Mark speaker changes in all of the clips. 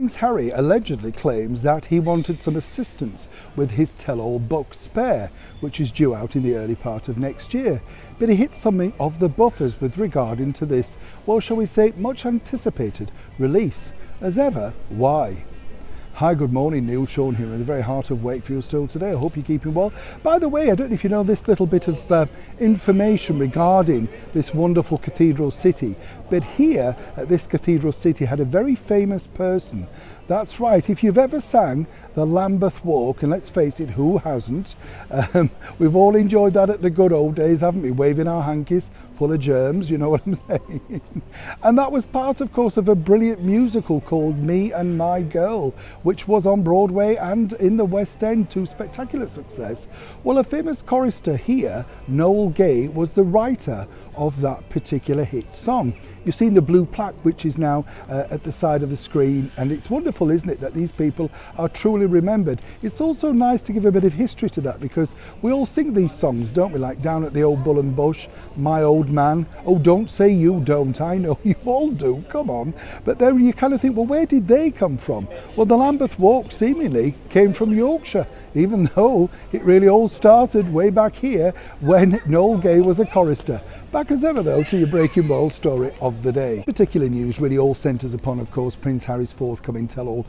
Speaker 1: Prince Harry allegedly claims that he wanted some assistance with his tell-all book Spare, which is due out in the early part of next year. But he hit something of the buffers with regarding to this, well, shall we say, much anticipated release. As ever, why? Hi, good morning, Neil Sean here in the very heart of Wakefield still today. I hope you're keeping well. By the way, I don't know if you know this little bit of information regarding this wonderful cathedral city, but here at this cathedral city had a very famous person. That's right, if you've ever sang the Lambeth Walk, and let's face it, who hasn't? We've all enjoyed that at the good old days, haven't we? Waving our hankies full of germs, you know what I'm saying? And that was part, of course, of a brilliant musical called Me and My Girl, which was on Broadway and in the West End to spectacular success. Well, a famous chorister here, Noel Gay, was the writer of that particular hit song. You've seen the blue plaque, which is now at the side of the screen, and it's wonderful, isn't it, that these people are truly remembered. It's also nice to give a bit of history to that, because we all sing these songs, don't we, like Down at the Old Bull and Bush, My Old Man, oh, don't say you don't, I know you all do, come on. But then you kind of think, well, where did they come from? Well, the Lambeth Walk seemingly came from Yorkshire, even though it really all started way back here when Noel Gay was a chorister. Back as ever, though, to your breaking world story of the day. Particular news really all centres upon, of course, Prince Harry's forthcoming tell-all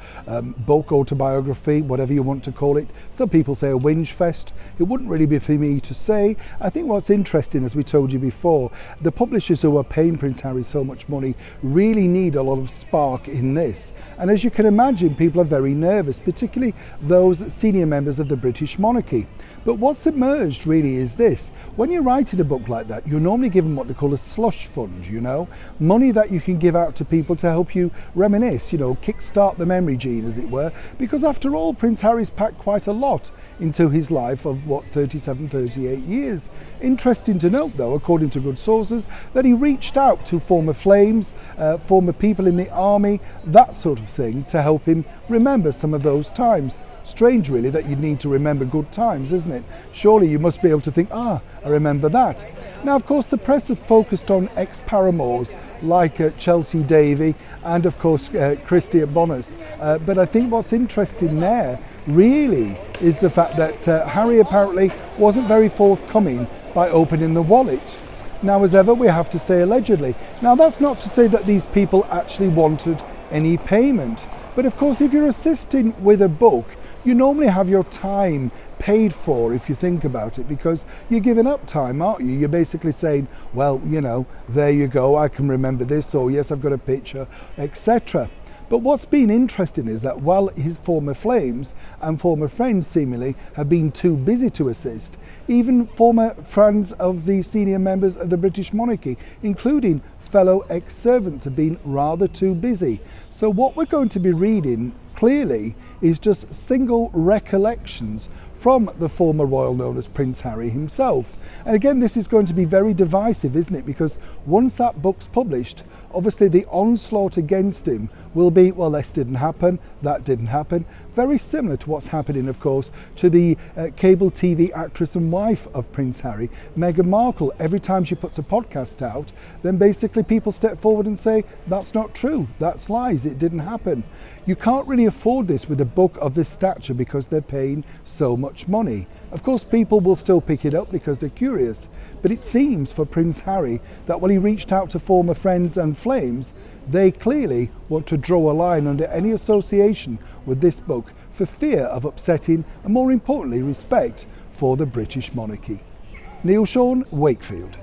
Speaker 1: book, autobiography, whatever you want to call it. Some people say a whinge fest. It wouldn't really be for me to say. I think what's interesting, as we told you before, the publishers who are paying Prince Harry so much money really need a lot of spark in this. And as you can imagine, people are very nervous, particularly those senior members of the British monarchy. But what's emerged really is this: when you're writing a book like that, you're normally given what they call a slush fund, you know, money that you can give out to people to help you reminisce, you know, kickstart the memory gene, as it were, because after all, Prince Harry's packed quite a lot into his life of, what, 38 years. Interesting to note, though, according to good sources, that he reached out to former flames, former people in the army, that sort of thing, to help him remember some of those times. Strange, really, that you'd need to remember good times, isn't it? Surely you must be able to think, I remember that. Now, of course, the press have focused on ex-paramours like Chelsea Davy and, of course, Christie Bonus. But I think what's interesting there really is the fact that Harry apparently wasn't very forthcoming by opening the wallet. Now, as ever, we have to say allegedly. Now, that's not to say that these people actually wanted any payment. But of course, if you're assisting with a book, you normally have your time paid for, if you think about it, because you're giving up time, aren't you? You're basically saying, well, you know, there you go, I can remember this, or yes, I've got a picture, etc. But what's been interesting is that while his former flames and former friends seemingly have been too busy to assist, even former friends of the senior members of the British monarchy, including fellow ex-servants, have been rather too busy. So what we're going to be reading clearly is just single recollections from the former royal known as Prince Harry himself. And again, this is going to be very divisive, isn't it? Because once that book's published, obviously the onslaught against him will be, well, this didn't happen, that didn't happen. Very similar to what's happening, of course, to the cable TV actress and wife of Prince Harry, Meghan Markle. Every time she puts a podcast out, then basically people step forward and say, that's not true, that's lies, it didn't happen. You can't really afford this with a book of this stature because they're paying so much money. Of course, people will still pick it up because they're curious, but it seems for Prince Harry that when he reached out to former friends and flames, they clearly want to draw a line under any association with this book for fear of upsetting and, more importantly, respect for the British monarchy. Neil Sean, Wakefield.